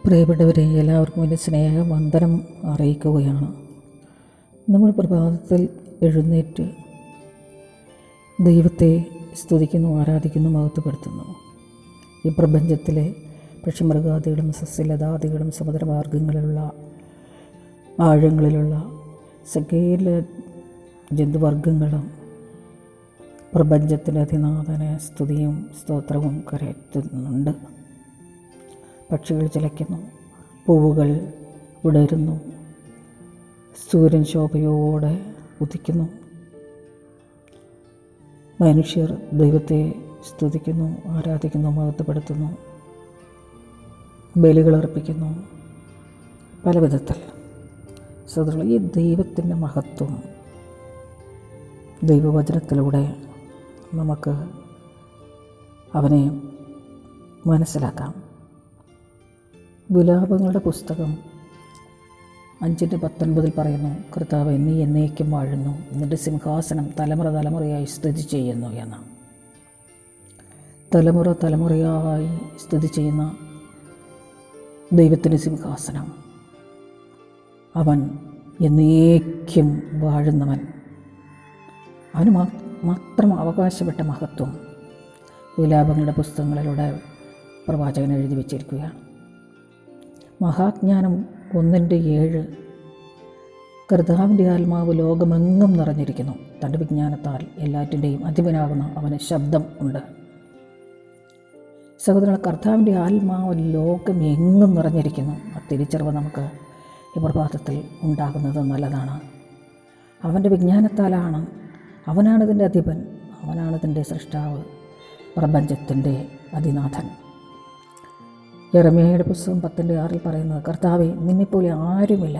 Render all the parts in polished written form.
പ്രിയപ്പെട്ടവരെ, എല്ലാവർക്കും എൻ്റെ സ്നേഹവന്ദനം അറിയിക്കുകയാണ്. നമ്മൾ പ്രഭാതത്തിൽ എഴുന്നേറ്റ് ദൈവത്തെ സ്തുതിക്കുന്നു, ആരാധിക്കുന്നു, മഹത്വപ്പെടുത്തുന്നു. ഈ പ്രപഞ്ചത്തിലെ പക്ഷിമൃഗാദികളും സസ്യലതാദികളും സമുദ്രമാർഗങ്ങളിലുള്ള ആഴങ്ങളിലുള്ള സകല ജന്തുവർഗങ്ങളും പ്രപഞ്ചത്തിൻ്റെ അതിനാഥനെ സ്തുതിയും സ്തോത്രവും കരയറ്റുന്നുണ്ട്. പക്ഷികൾ ചിലയ്ക്കുന്നു, പൂവുകൾ വിടരുന്നു, സൂര്യൻ ശോഭയോടെ ഉദിക്കുന്നു. മനുഷ്യർ ദൈവത്തെ സ്തുതിക്കുന്നു, ആരാധിക്കുന്നു, മഹത്വപ്പെടുത്തുന്നു, ബലികളർപ്പിക്കുന്നു. പല വിധത്തിൽ ഈ ദൈവത്തിൻ്റെ മഹത്വം ദൈവവചനത്തിലൂടെ നമുക്ക് അവനെ മനസ്സിലാക്കാം. വിലാപങ്ങളുടെ പുസ്തകം 5:19 പറയുന്നു, കർത്താവേ, നീ എന്നേക്കും വാഴുന്നു, നിന്റെ സിംഹാസനം തലമുറ തലമുറയായി സ്തുതി ചെയ്യുന്നു എന്ന്. തലമുറ തലമുറയായി സ്തുതി ചെയ്യുന്ന ദൈവത്തിൻ്റെ സിംഹാസനം, അവൻ എന്നേക്കും വാഴുന്നവൻ, അവന് മാത്രം അവകാശപ്പെട്ട മഹത്വം വിലാപങ്ങളുടെ പുസ്തകങ്ങളിലൂടെ പ്രവാചകൻ എഴുതി വച്ചിരിക്കുകയാണ്. മഹാജ്ഞാനം 1:7 കർത്താവിൻ്റെ ആത്മാവ് ലോകമെങ്ങും നിറഞ്ഞിരിക്കുന്നു, തൻ്റെ വിജ്ഞാനത്താൽ എല്ലാറ്റിൻ്റെയും അധിപനാകുന്ന അവന് ശബ്ദം ഉണ്ട്. സഹോദരങ്ങൾ, കർത്താവിൻ്റെ ആത്മാവ് ലോകം എങ്ങും നിറഞ്ഞിരിക്കുന്നു. ആ തിരിച്ചറിവ് നമുക്ക് ഈ പ്രഭാതത്തിൽ ഉണ്ടാകുന്നത് നല്ലതാണ്. അവൻ്റെ വിജ്ഞാനത്താലാണ്, അവനാണിതിൻ്റെ അധിപൻ, അവനാണിതിൻ്റെ സൃഷ്ടാവ്, പ്രപഞ്ചത്തിൻ്റെ അതിനാഥൻ. യെരമ്യായുടെ പുസ്തകം 10:6 പറയുന്നത്, കർത്താവേ, നിന്നെപ്പോലെ ആരുമില്ല,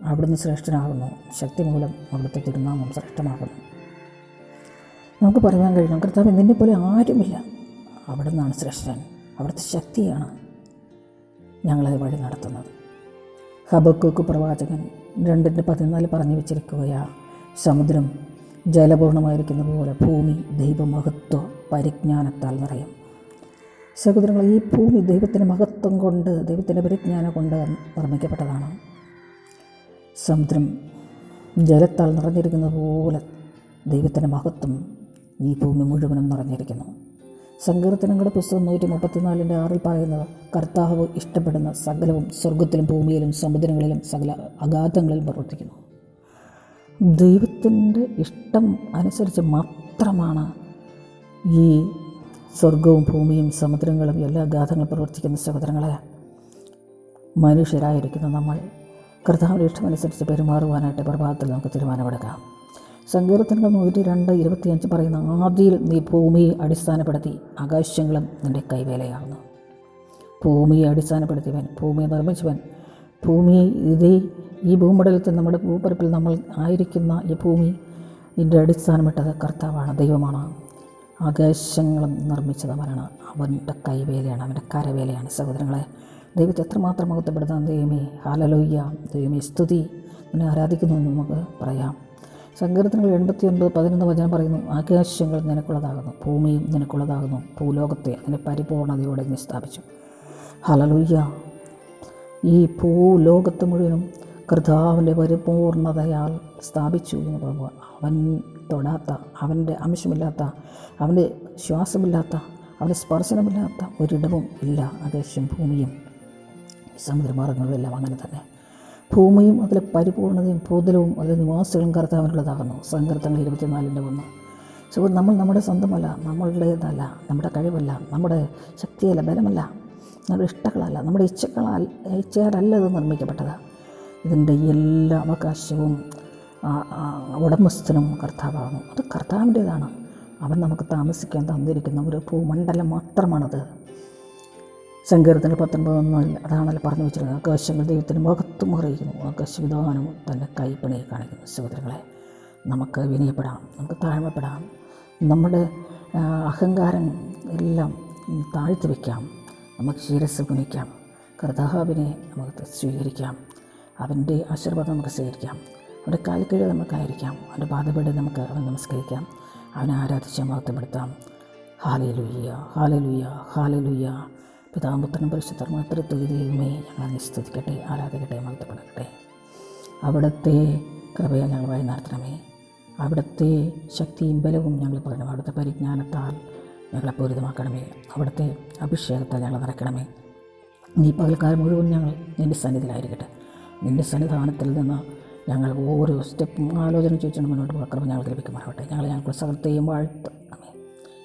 അവിടുന്ന് ശ്രേഷ്ഠനാകുന്നു, ശക്തി മൂലം അവിടുത്തെ തിരുനാമം ശ്രേഷ്ഠമാകുന്നു. നമുക്ക് പറയാൻ കഴിയണം, കർത്താവേ, നിന്നെപ്പോലെ ആരുമില്ല, അവിടുന്നാണ് ശ്രേഷ്ഠൻ, അവിടുത്തെ ശക്തിയാണ് ഞങ്ങളെ വഴി നടത്തുന്നത്. ഹബക്കൂക്ക് പ്രവാചകൻ 2:14 പറഞ്ഞു വെച്ചിരിക്കുകയാ, സമുദ്രം ജലപൂർണ്ണമായിരിക്കുന്ന പോലെ ഭൂമി ദൈവമഹത്വ പരിജ്ഞാനത്താൽ നിറയും. സഹോദരങ്ങൾ, ഈ ഭൂമി ദൈവത്തിൻ്റെ മഹത്വം കൊണ്ട്, ദൈവത്തിൻ്റെ പരിജ്ഞാനം കൊണ്ട് നിർമ്മിക്കപ്പെട്ടതാണ്. സമുദ്രം ജലത്താൽ നിറഞ്ഞിരിക്കുന്ന പോലെ ദൈവത്തിൻ്റെ മഹത്വം ഈ ഭൂമി മുഴുവനും നിറഞ്ഞിരിക്കുന്നു. സങ്കീർത്തനങ്ങളുടെ പുസ്തകം 134:6 പറയുന്നത്, കർത്താവ് ഇഷ്ടപ്പെടുന്ന സകലവും സ്വർഗത്തിലും ഭൂമിയിലും സമുദ്രങ്ങളിലും സകല അഗാധങ്ങളിലും പ്രവർത്തിക്കുന്നു. ദൈവത്തിൻ്റെ ഇഷ്ടം അനുസരിച്ച് മാത്രമാണ് ഈ സ്വർഗവും ഭൂമിയും സമുദ്രങ്ങളും എല്ലാ അഗാധങ്ങളും പ്രവർത്തിക്കുന്ന സഹോദരങ്ങളെ. മനുഷ്യരായിരിക്കുന്ന നമ്മൾ കർത്താവിൻ്റെ ഇഷ്ടമനുസരിച്ച് പെരുമാറുവാനായിട്ട് പ്രഭാതത്തിൽ നമുക്ക് തീരുമാനമെടുക്കാം. സങ്കീർത്തനങ്ങൾ 102:25 പറയുന്ന, ആദിയിൽ നീ ഭൂമിയെ അടിസ്ഥാനപ്പെടുത്തി, ആകാശങ്ങളും നിൻ്റെ കൈവേലയാകുന്നു. ഭൂമിയെ അടിസ്ഥാനപ്പെടുത്തിയവൻ, ഭൂമിയെ നിർമ്മിച്ചവൻ, ഭൂമിയെ ഈ ഭൂമണ്ഡലത്തിൽ നമ്മുടെ ഭൂപരപ്പിൽ നമ്മൾ ആയിരിക്കുന്ന ഈ ഭൂമി ഇതിൻ്റെ അടിസ്ഥാനമിട്ടത് കർത്താവാണ്, ദൈവമാണ്. ആകാശങ്ങളും നിർമ്മിച്ചതവനാണ്, അവൻ്റെ കൈവേലയാണ്, അവൻ്റെ കരവേലയാണ്. സഹോദരങ്ങളെ, ദൈവത്തെ എത്രമാത്രം മഹത്വപ്പെടുത്താൻ ദൈവമേ, ഹല്ലേലൂയ, ദൈവമേ സ്തുതി, എന്നെ ആരാധിക്കുന്നു എന്ന് നമുക്ക് പറയാം. സങ്കീർത്തനങ്ങൾ 89:11 പറയുന്നു, ആകാശങ്ങൾ നിനക്കുള്ളതാകുന്നു, ഭൂമിയും നിനക്കുള്ളതാകുന്നു, ഭൂലോകത്തെ അതിൻ്റെ പരിപൂർണതയോടെ നീ സ്ഥാപിച്ചു. ഹല്ലേലൂയ, ഈ ഭൂലോകത്ത് മുഴുവനും കർത്താവിൻ്റെ പരിപൂർണതയാൽ സ്ഥാപിച്ചു എന്ന് പറയുമ്പോൾ, അവൻ തൊടാത്ത, അവൻ്റെ അംശമില്ലാത്ത, അവൻ്റെ ശ്വാസമില്ലാത്ത, അവൻ്റെ സ്പർശനമില്ലാത്ത ഒരിടവും ഇല്ല. ആകാശം ഭൂമിയും സമുദ്രമാർഗങ്ങളും എല്ലാം അങ്ങനെ തന്നെ. ഭൂമിയും അതിലെ പരിപൂർണതയും ഭൂതലവും അതിലെ നിവാസികളും കർത്താവിനുള്ളതാകുന്നു. സങ്കീർത്തനങ്ങൾ 24:1. സോ നമ്മൾ നമ്മുടെ സ്വന്തമല്ല, നമ്മളുടേതല്ല, നമ്മുടെ കഴിവല്ല, നമ്മുടെ ശക്തിയല്ല, ബലമല്ല, നമ്മുടെ ഇഷ്ടങ്ങളല്ല, നമ്മുടെ ഇച്ഛയാലല്ല ഇത് നിർമ്മിക്കപ്പെട്ടത്. ഇതിൻ്റെ എല്ലാ അവകാശവും ഉടമസ്ഥനും കർത്താവാകുന്നു. അത് കർത്താവിൻ്റേതാണ്. അവൻ നമുക്ക് താമസിക്കാൻ തന്നിരിക്കുന്ന ഒരു ഭൂമണ്ഡലം മാത്രമാണത്. സങ്കീർത്തനങ്ങൾ 19:1 അതാണല്ലോ പറഞ്ഞു വെച്ചിരുന്നത്, ആകാശങ്ങൾ ദൈവത്തിന് മഹത്വം അറിയിക്കുന്നു, ആകാശവിധാനവും തൻ്റെ കൈപ്പണിയെ കാണിക്കുന്നു. സഹോദരങ്ങളെ, നമുക്ക് വിനയപ്പെടാം, നമുക്ക് താഴ്മപ്പെടാം, നമ്മുടെ അഹങ്കാരം എല്ലാം താഴ്ത്തി വയ്ക്കാം, നമുക്ക് ശിരസ്സ് കുനിക്കാം, കർത്താവിനെ നമുക്ക് സ്വീകരിക്കാം, അവൻ്റെ ആശീർവാദം നമുക്ക് സ്വീകരിക്കാം, അവൻ്റെ കാൽക്കീഴ് നമുക്കായിരിക്കാം, അവൻ്റെ പാദപീഠം നമുക്ക് അവൻ നമസ്കരിക്കാം, അവനെ ആരാധിച്ച് മഹത്വപ്പെടുത്താം. ഹാലേലൂയ, ഹാലേലൂയ, ഹാലേലൂയ. പിതാമ്പുത്രനും പരിശുദ്ധമായ തൃത്വ ദൈവമേ, ഞങ്ങളെ നിസ്തുതിക്കട്ടെ, ആരാധിക്കട്ടെ, മഹത്വപ്പെടട്ടെ. അവിടുത്തെ കൃപയെ ഞങ്ങൾ വഴി നടത്തണമേ. അവിടുത്തെ ശക്തിയും ബലവും ഞങ്ങൾ പകരണം. അവിടുത്തെ പരിജ്ഞാനത്താൽ ഞങ്ങളെ പൂരിതമാക്കണമേ. അവിടുത്തെ അഭിഷേകത്താൽ ഞങ്ങൾ നിറയ്ക്കണമേ. ഈ പകൽക്കാലം മുഴുവൻ ഞങ്ങൾ നിൻ്റെ സന്നിധിയിലായിരിക്കട്ടെ. നിൻ്റെ സന്നിധാനത്തിൽ നിന്ന് ഞങ്ങൾ ഓരോ സ്റ്റെപ്പും ആലോചന ചോദിച്ചുകൊണ്ട് മുന്നോട്ട് പോകാൻ കൃപ ഞങ്ങൾക്ക് ലഭിക്കുമാറാവട്ടെ. ഞങ്ങൾക്ക് സകലത്തെയും വാഴ്ത്തണമേ.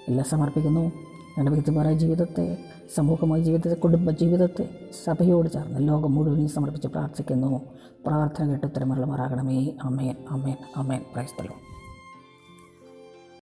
എല്ലാം സമർപ്പിക്കുന്നു. ഞങ്ങളുടെ വ്യക്തിപരമായ ജീവിതത്തെ, സമൂഹമായ ജീവിതത്തെ, കുടുംബ ജീവിതത്തെ സഭയോട് ചേർന്ന് ലോകം മുഴുവനും സമർപ്പിച്ച് പ്രാർത്ഥിക്കുന്നു. പ്രാർത്ഥന കേട്ട് ഉത്തരമുള്ളവരാകണമേ. ആമേൻ, ആമേൻ, ആമേൻ. Praise the Lord.